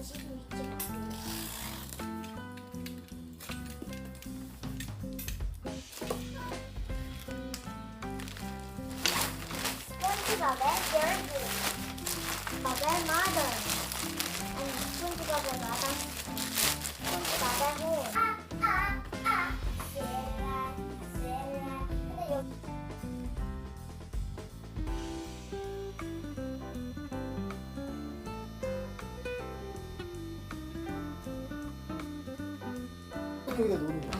음식 위치 바꾸기. 스폰지밥의 열기. 밥의 mother. 아니 스폰지밥의 mother. 스폰지밥의 home. 근데 여기 여기가 노는 거야.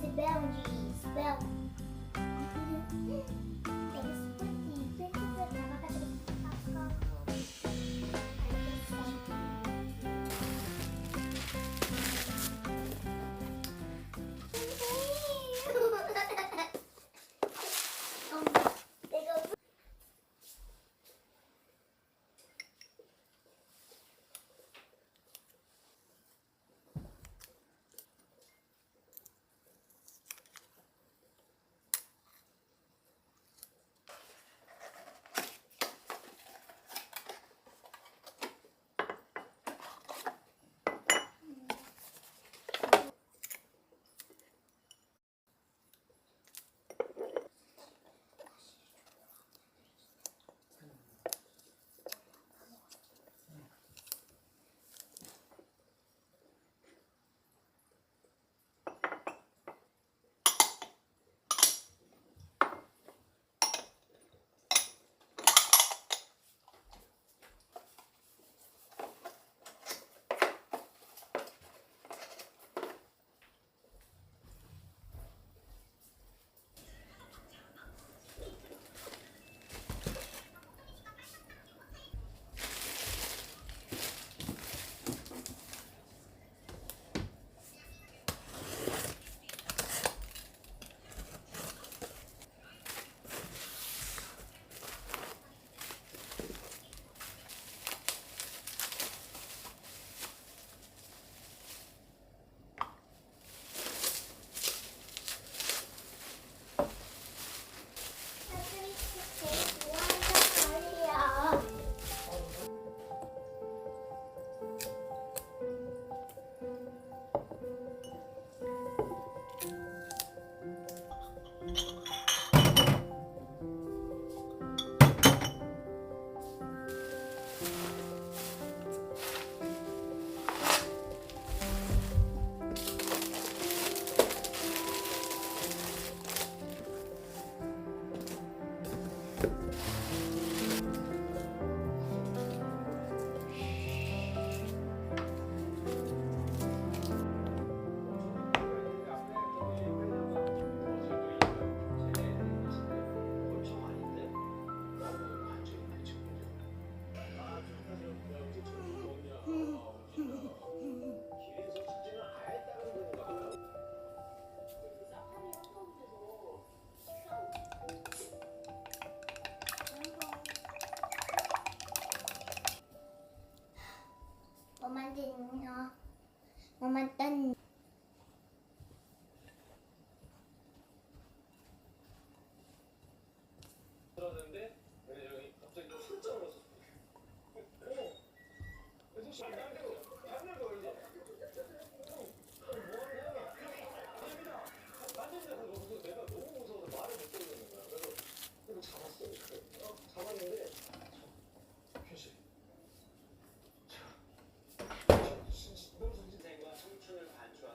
스펠지 스펠. 여기 스폰지 펜슬을 잡아가지고 깎아. 엄마, 내가 뭐 만드냐? 뭐 만든? 들었는데 여기 갑자기 또 훌쩍 울었어. 그래서 시간대로 반을 걸려. 만지면서 너무 내가 너무 무서워서 말을 못 들겠는 거야. 그래서 이거 잡았어. 잡았는데 휴식. 너무 정신생과 청춘을 반주하는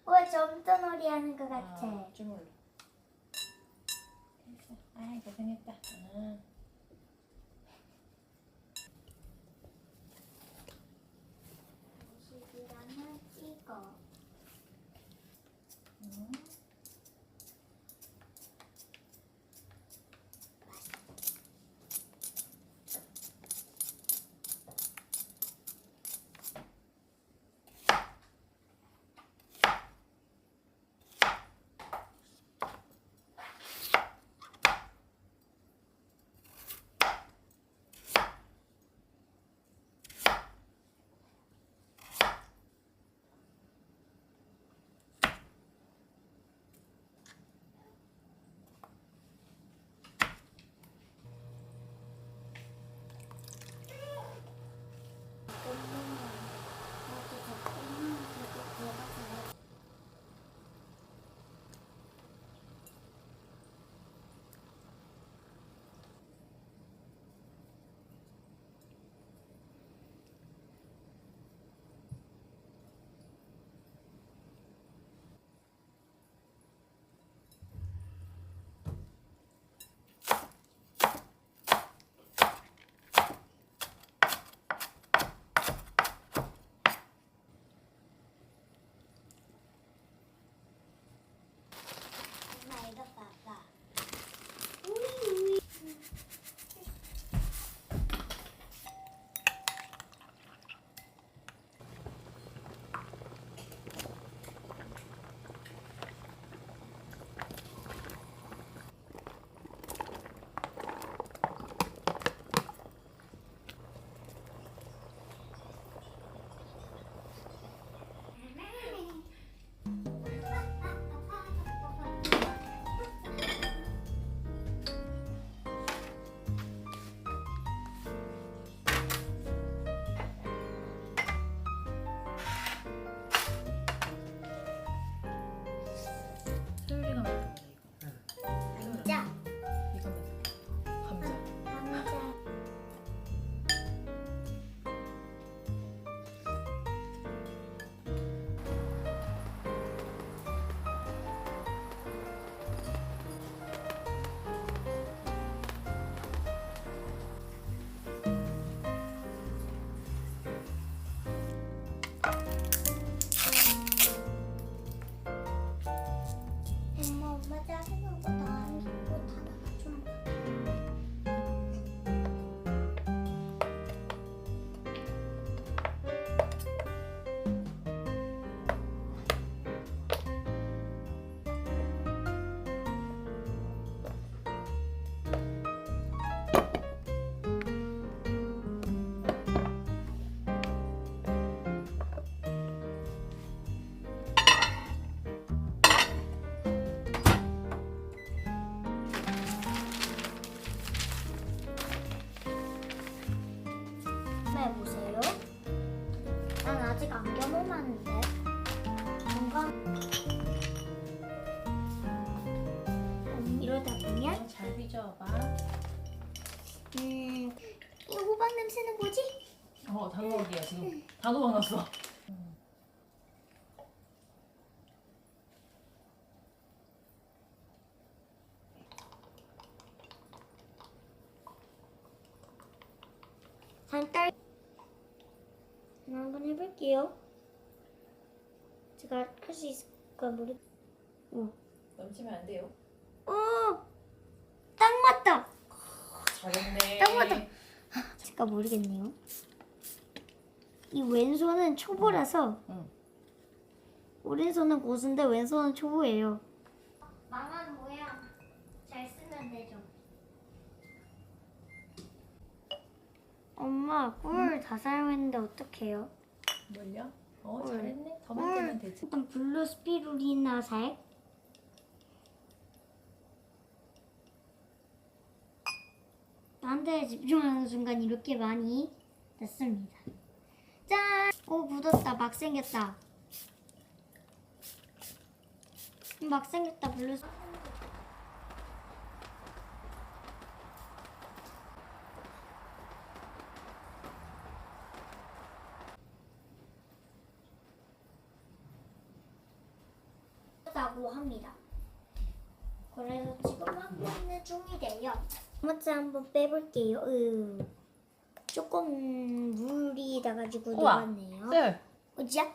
점토놀이 하는 것 같아. 주물러. 됐어. 아이 고생했다. 식이랑은 찍어. 엄마 이거 봐봐. 우이. 소율이가 만든 거다 이거. 자, 이거 만든 거. 감자. 감자. 엄마 짜증난 거나 꽃 하나 좀. 해보세요. 난 아직 안 경험하는데. 뭔가 이러다 보면 잘 빚어봐. 이 호박 냄새는 뭐지? 단호박이야 지금. 단호박 났어. 잠깐 한번 해볼게요. 제가 할 수 있을까 모르. 넘치면 안 돼요. 딱 맞다. 잘했네. 딱 맞다. 제가 모르겠네요. 이 왼손은 초보라서 응. 오른손은 고수인데 왼손은 초보예요. 망한 모양 잘 쓰면 되죠. 엄마 꿀 다 사용했는데 어떡해요? 뭘요? 꿀. 잘했네. 더 만들면 되지. 일단 블루 스피루리나 색. 한 대에 집중하는 순간 이렇게 많이 됐습니다. 짠! 오 굳었다. 막 생겼다. 막 생겼다. 블루 스 하려고 합니다. 그래서 지금 하고 있는 중이래요. 먼저 한번 빼볼게요. 조금 물이 나가지고 우와. 녹았네요. 네. 어디야?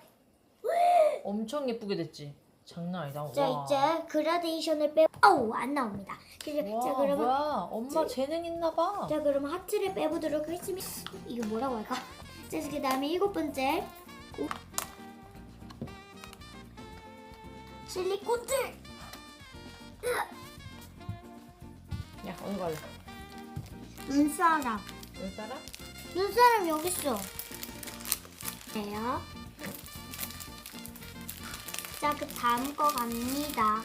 엄청 예쁘게 됐지. 장난 아니다. 자 와. 이제 그라데이션을 빼. 어우 안 나옵니다. 그래서 와, 자 그러면 뭐야? 엄마 재능 있나 봐. 자 그러면 하트를 빼보도록 하겠습니다. 이거 뭐라고 할까? 자 그 다음에 7번째 실리콘들. 야, 어디 갈래? 눈사람. 눈사람? 눈사람 여기 있어. 네요. 자, 그 다음 거 갑니다.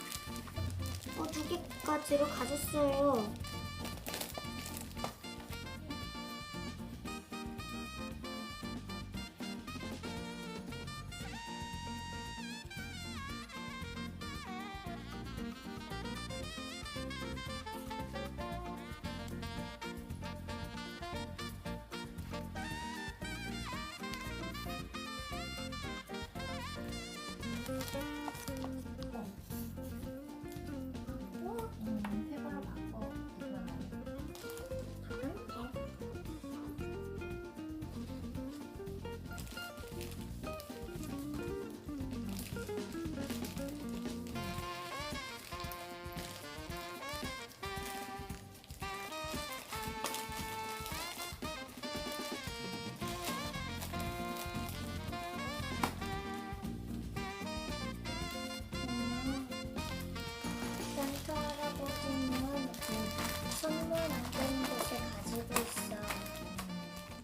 2개가 들어가졌어요.